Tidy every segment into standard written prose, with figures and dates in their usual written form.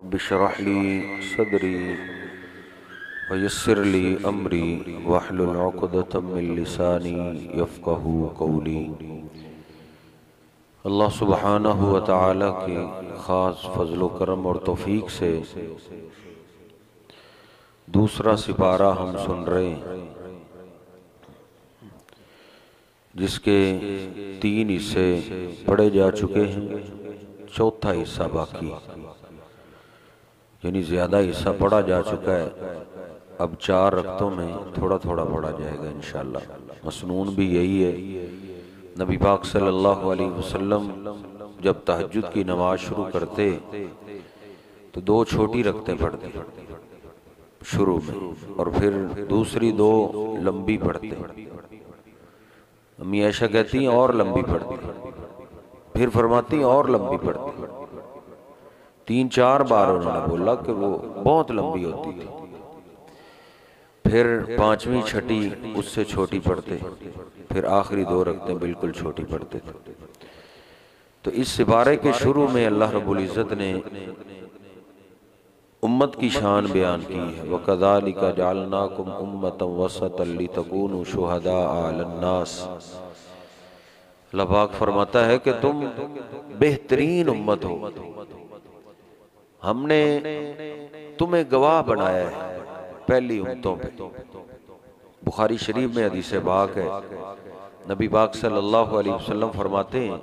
रब्बिश्रह ली सदरी वयस्सिर ली अमरी वहलुल उक़दतम मिन लिसानी यफ़क़हू क़ौली। अल्लाह सुब्हानहू व तआला की ख़ास फ़ज़्ल व करम और तौफ़ीक़ से दूसरा सिपारा हम सुन रहे हैं, जिसके 3 हिस्से पढ़े जा चुके हैं, चौथा हिस्सा बाकी, यानी ज़्यादा हिस्सा पढ़ा जा चुका है। अब 4 रक़्तों में थोड़ा थोड़ा पढ़ा जाएगा इंशाअल्लाह। मसनून भी यही है। नबी पाक सल्लल्लाहु अलैहि वसल्लम जब तहज्जुद की नमाज शुरू करते तो 2 छोटी रक़्तें पढ़ते शुरू में, और फिर दूसरी 2 लंबी पढ़ते। अम्मी आयशा कहती हैं और लंबी पढ़ती, फिर फरमाती और लंबी पढ़ती। 3-4 बार उन्होंने बोला कि वो बहुत लंबी होती थी। फिर 5वीं छठी उससे छोटी पढ़ते, फिर आखिरी 2 रक़्तें बिल्कुल छोटी पढ़ते थे। तो इस सिपारे के शुरू में अल्लाह रब्बुल इज़्ज़त ने उम्मत की शान बयान की है। वकज़ालिका जअलनाकुम उम्मतन वसतन लितकूनू शुहदाअ अलन्नास। अल्लाह पाक फरमाता है कि तुम बेहतरीन उम्मत हो, हमने तुम्हें गवाह बनाया है पहली उम्मतों पे। बुखारी शरीफ में हदीस पाक है, नबी पाक सल्लल्लाहु अलैहि वसल्लम फरमाते हैं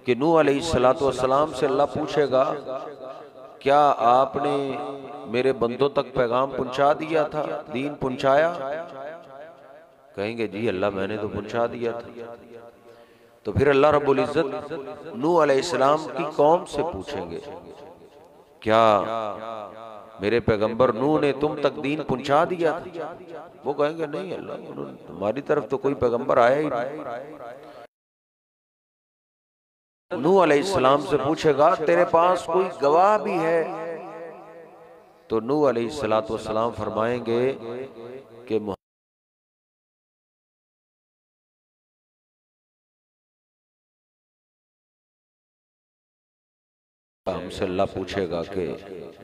कि नूह अलैहिस्सलातु वस्सलाम से अल्लाह पूछेगा, क्या आपने मेरे बंदों तक पैगाम पहुंचा दिया था, दीन पहुंचाया? कहेंगे जी अल्लाह मैंने तो पहुंचा दिया था। तो फिर अल्लाह रब्बुल इज़्ज़त नूह अलैहिस्सलाम की कौम से पूछेंगे, क्या मेरे पैगंबर नूह ने तुम तक दीन पहुंचा दिया था? वो कहेंगे नहीं अल्लाह, हमारी तरफ तो कोई पैगंबर आया ही नहीं। नूह अलैहिस्सलाम से पूछेगा, तेरे पास कोई गवाह भी है? तो नूह अलैहिस्सलातु वस्सलाम फरमाएंगे कि हमसे अल्लाह पूछेगा कि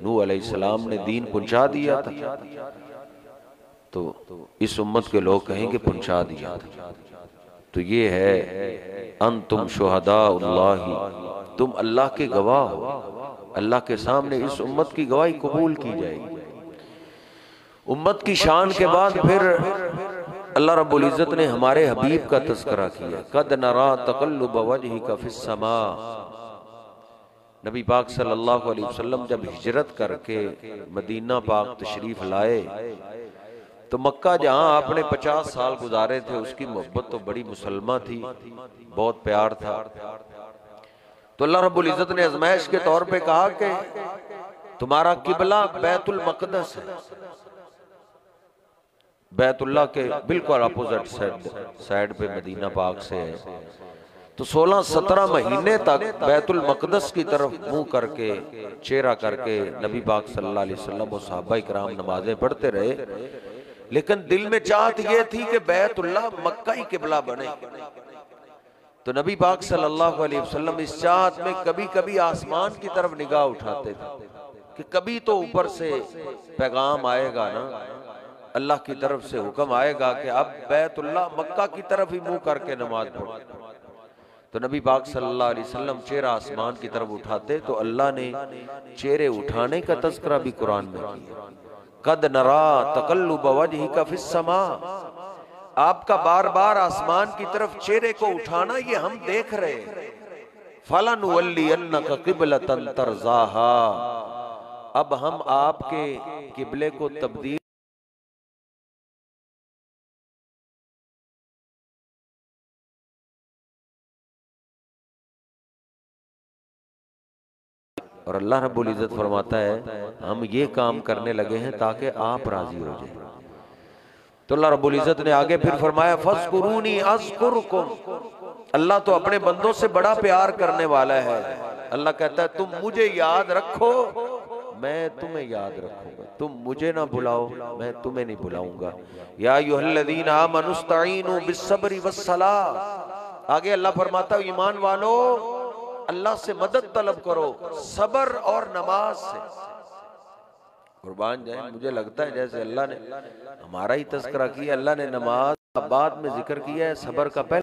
नूह अलैहिस्सलाम ने दीन पहुंचा दिया था, तो इस उम्मत के लोग कहेंगे पहुंचा दिया था। तो ये है अंतुम शुहदाउल्लाहि, तुम अल्लाह के गवाह हो। अल्लाह के सामने इस उम्मत की गवाही कबूल की जाएगी। उम्मत की शान के बाद फिर अल्लाह रब्बुल इज़्ज़त ने हमारे हबीब का तज़किरा किया। कद नरा तक़ल्लुब वजहिका फिस्समा। नबी पाक सल्लल्लाहु अलैहि वसल्लम जब हिजरत करके मदीना पाक तशरीफ लाए तो मक्का जहां आपने 50 साल गुजारे थे, उसकी मोहब्बत तो बड़ी मुसलमा थी, बहुत प्यार था। तो अल्लाह रब्बुल इज़्ज़त ने आज़माइश के तौर पे कहा कि तुम्हारा किबला बैतुल मक़दस है, बैतुल्लाह के बिल्कुल अपोजिट साइड पे मदीना पाक से है। तो 16-17 महीने तक बैतुल मक़दस की तरफ मुंह करके, चेहरा करके नबी पाक सल्लल्लाहु अलैहि वसल्लम और सहाबा इकराम नमाजें पढ़ते रहे, लेकिन दिल में चाहत ये थी कि बैतुल्लाह मक्का ही किबला बने। तो नबी पाक सल्लल्लाहु अलैहि वसल्लम इस चाहत में कभी कभी आसमान की तरफ निगाह उठाते थे कि कभी तो ऊपर से पैगाम आएगा ना, अल्लाह की तरफ से हुक्म आएगा कि अब बैतुल्लाह मक्का की तरफ ही मुंह करके नमाज पढ़ो। तो नबी पाक सल्लल्लाहु अलैहि वसल्लम चेहरा आसमान की तरफ उठाते तो अल्लाह ने चेहरे उठाने का तज़किरा भी कुरान में किया। कद नरा तक़ल्लुब वजहिका फिस्समा, आपका बार बार आसमान की तरफ चेहरे को उठाना ये हम देख रहे हैं। फलनुवल्लियन्नका क़िबलतन तरज़ाहा, अब हम आपके किबले को तब्दील और अल्लाह रब्बुल इज़्ज़त फरमाता है हम ये काम करने लगे हैं ताकि आप राजी हो जाए। तो अल्लाह रब्बुल इज़्ज़त ने आगे फिर फरमाया फ़ज़्कुरूनी अज़्कुरुकुम, अल्लाह तो अपने बंदों से बड़ा प्यार करने वाला है। अल्लाह कहता है तुम मुझे याद रखो, मैं तुम्हें याद रखूंगा। तुम मुझे ना बुलाओ, मैं तुम्हें नहीं बुलाऊंगा। या अय्युहल्लज़ीना आमनुस्तईनु बिस्सब्रि वस्सलाह। आगे अल्लाह फरमाता है ईमान वालो अल्लाह से मदद तलब करो सब्र और नमाज से। कुर्बान जाए, मुझे लगता है जैसे अल्लाह ने हमारा ही तज़किरा किया, अल्लाह ने नमाज का बाद में जिक्र किया है, सब्र का पहले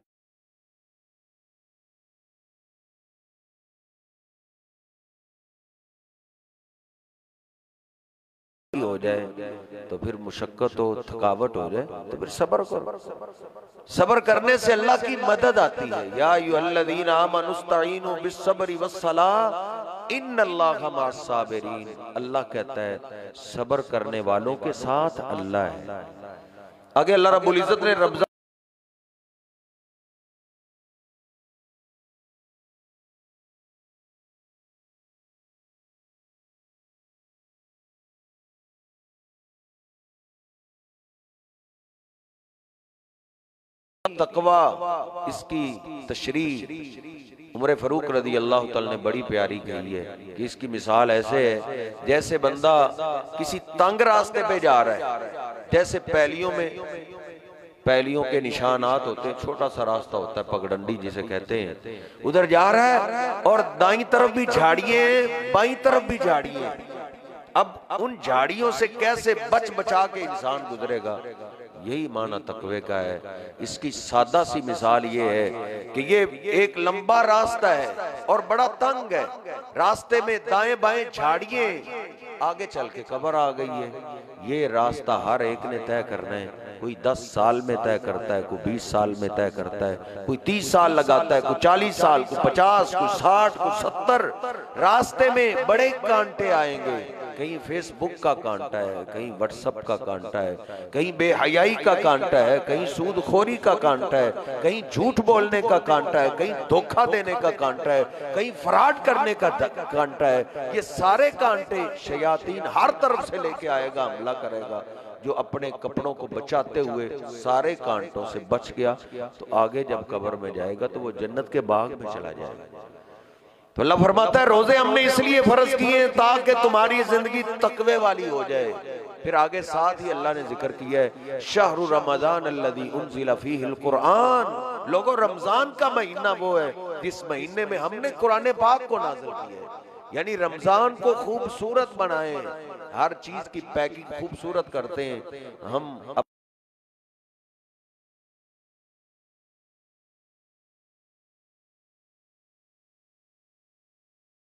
हो जाए तो फिर मुशक्कत हो, थकावट हो जाए तो फिर सब्र करो। सब्र करने से अल्लाह की मदद आती है। या अय्युहल्लज़ीना आमनुस्तईनु बिस्सब्रि वस्सलाह इन्नल्लाहा मअस्साबिरीन। अल्लाह कहता है सब्र करने वालों के साथ अल्लाह है। आगे अल्लाह रब्बुल इज्जत ने रमजान तकवा इसकी तशरीह उमर फारूक रज़ी अल्लाह तआला ने बड़ी प्यारी कही है कि इसकी मिसाल ऐसे है जैसे बंदा किसी तंग रास्ते पे जा रहा है, जैसे पैलियों के निशानात होते हैं, छोटा सा रास्ता होता है पगडंडी जिसे कहते हैं, उधर जा रहा है और दाईं तरफ भी झाड़ियां हैं, बाईं तरफ भी झाड़ियां हैं। अब उन झाड़ियों से कैसे बच बचा के इंसान गुजरेगा, यही माना तकवे का है। इसकी सादा सी मिसाल ये है कि ये एक लंबा रास्ता है और बड़ा तंग है, रास्ते में दाएं बाएं झाड़ियां, आगे चल के कब्र आ गई है। ये रास्ता हर एक ने तय करना है। कोई 10 साल में तय करता है, कोई 20 साल में तय करता है, कोई 30 साल लगाता है, कोई 40 साल, कोई 50, कोई 60, कोई 70। रास्ते में बड़े कांटे आएंगे, कहीं फेसबुक का कांटा है, कहीं व्हाट्सएप का कांटा है, कहीं बेहयाई का कांटा है, कहीं सूदखोरी का कांटा है, कहीं झूठ बोलने का कांटा है, कहीं धोखा देने का कांटा है, कहीं फ्रॉड करने का कांटा है। ये सारे कांटे शयातीन हर तरफ से लेके आएगा, हमला करेगा। जो अपने कपड़ों को बचाते हुए सारे कांटों से बच गया तो आगे जब कब्र में जाएगा तो वो जन्नत के बाग में चला जाएगा। तो अल्लाह फरमाता है रोजे हमने इसलिए फर्ज किए ताकि तुम्हारी जिंदगी तकवे वाली हो जाए। फिर आगे साथ ही अल्लाह ने जिक्र किया है शहरु रमजान अल्लज़ी उन्ज़िला फ़ीहिल कुरआन। लोगों, रमजान का महीना वो है जिस महीने में हमने कुरान पाक को नाज़िल किया है। यानी रमजान को खूबसूरत बनाए, हर चीज की पैकिंग खूबसूरत करते हैं हम।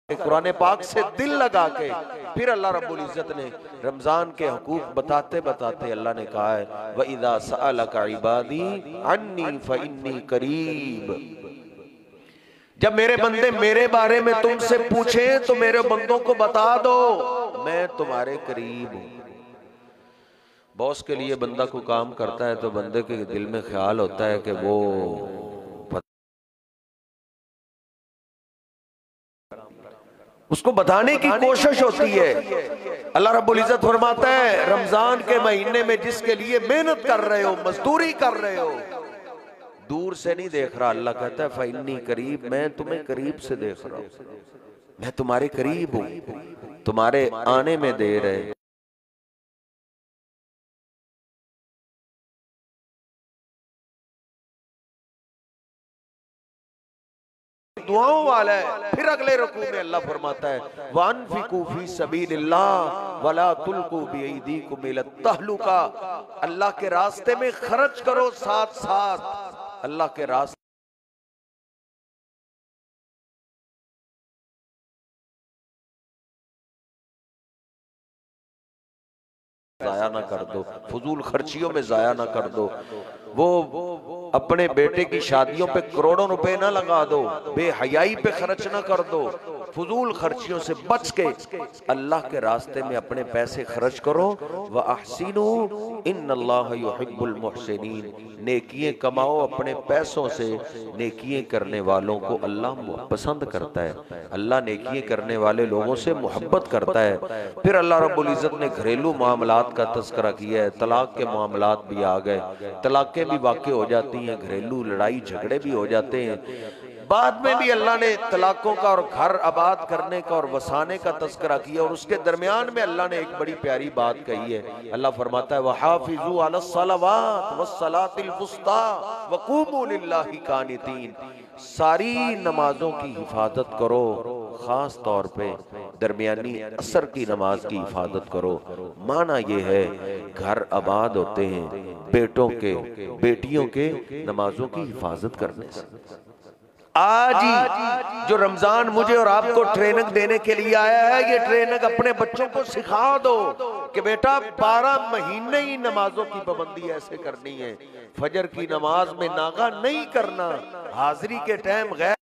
कुरान पाक से दिल लगा के फिर अल्लाह रब्बुल इज्जत ने रमजान के हुकूक बताते बताते अल्लाह ने कहा है व इज़ा सअलका इबादी अन्नी फइन्नी करीब। जब मेरे बंदे मेरे बारे में तुमसे पूछे तो मेरे बंदों को बता दो मैं तुम्हारे करीब हूं। बॉस के लिए बंदा को काम करता है तो बंदे के दिल में ख्याल होता है कि वो उसको बताने की कोशिश होती है। अल्लाह रब्बुल इज्जत फरमाता है रमजान के महीने में जिसके लिए मेहनत कर रहे हो, मजदूरी कर रहे हो, दूर से नहीं देख रहा। अल्लाह कहता है फइन्नी करीब, मैं तुम्हें करीब से देख रहा हूं, मैं तुम्हारे करीब हूं, तुम्हारे आने में देर है। दुआओं वाला है। फिर अगले रुकू में अल्लाह फरमाता है वानफिकू फी सबीलिल्लाह वला तुल्कू बिअयदीकुम इला तहलुका। अल्लाह के रास्ते में खर्च करो, साथ साथ अल्लाह के रास्ते जाया ना कर दो, फजूल खर्चियों में जाया ना कर दो। वो अपने बेटे की शादियों पे करोड़ों रुपए ना लगा दो, बेहयाई पे खर्च ना कर दो, फजूल खर्चियों से बच के अल्लाह के रास्ते में अपने पैसे खर्च करो। व अहसिनु इन्नल्लाह युहिब्बुल मुहसिनीन। नेकियां कमाओ अपने पैसों से, नेकियां करने वालों को अल्लाह पसंद करता है। अल्लाह नेकियां करने वाले लोगों से मोहब्बत करता है। फिर अल्लाह रब्बुल इज्जत ने घरेलू मामलात का तज़किरा किया है। तलाक के मामलात भी आ गए, तलाक़ें भी वाक़ई हो जाती हैं, घरेलू लड़ाई झगड़े भी हो जाते हैं। बाद में भी अल्लाह ने तलाकों का और घर आबाद करने का और वसाने का तस्करा किया, और उसके दरमियान में अल्लाह ने एक बड़ी प्यारी बात कही है। अल्लाह फरमाता है वहाफिजू अलस्सलावात वस्सलातिल वुस्ता वक़ूमू लिल्लाहि कानितीन, सारी नमाजों की हिफाजत करो, खास तौर पे दरमियानी असर की नमाज की हिफाजत करो। माना ये है घर आबाद होते हैं बेटों के बेटियों के नमाजों की हिफाजत करने से। आज ही जो रमजान मुझे और आपको ट्रेनिंग देने के लिए आया है, ये ट्रेनिंग अपने बच्चों को सिखा दो कि बेटा 12 महीने ही नमाजों की पाबंदी ऐसे करनी है। फजर की नमाज में नागा नहीं करना, हाजिरी के टाइम गैर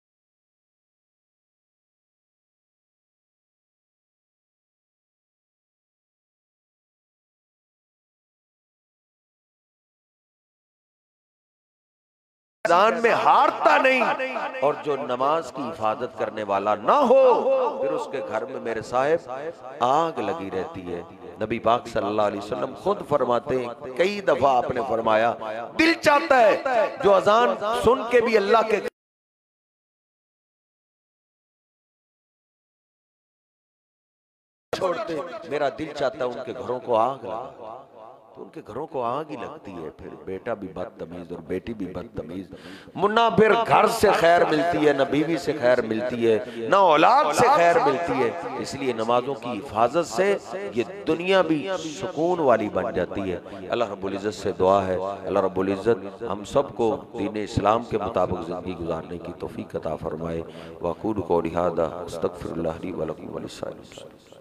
मैदान में हारता नहीं, और जो नमाज की हिफाजत करने वाला ना हो फिर उसके घर में मेरे साहिब आग लगी रहती है। नबी पाक सल्लल्लाहु अलैहि वसल्लम खुद फरमाते हैं, कई दफा आपने फरमाया, दिल चाहता है जो अजान सुन के भी अल्लाह के छोड़ते, मेरा दिल चाहता है उनके घरों को आग लगा, तो उनके घरों को आग ही लगती है। फिर बेटा भी बदतमीज और बेटी भी बदतमीज, मुन्ना फिर घर से खैर मिलती है, न बीवी से खैर मिलती है, न औलाद से खैर मिलती है। इसलिए नमाजों की हिफाजत से ये दुनिया भी सुकून वाली बन जाती है। अल्लाह रब्बुल इज्जत से दुआ है, अल्लाह रब्बुल इज्जत हम सबको दीन इस्लाम के मुताबिक जिंदगी गुजारने की तौफीक अता फरमाए। वक़ूलु क़ौली हाज़ा अस्तग़फिरुल्लाह ली व लकुम व लिस्साइरिल मुस्लिमीन।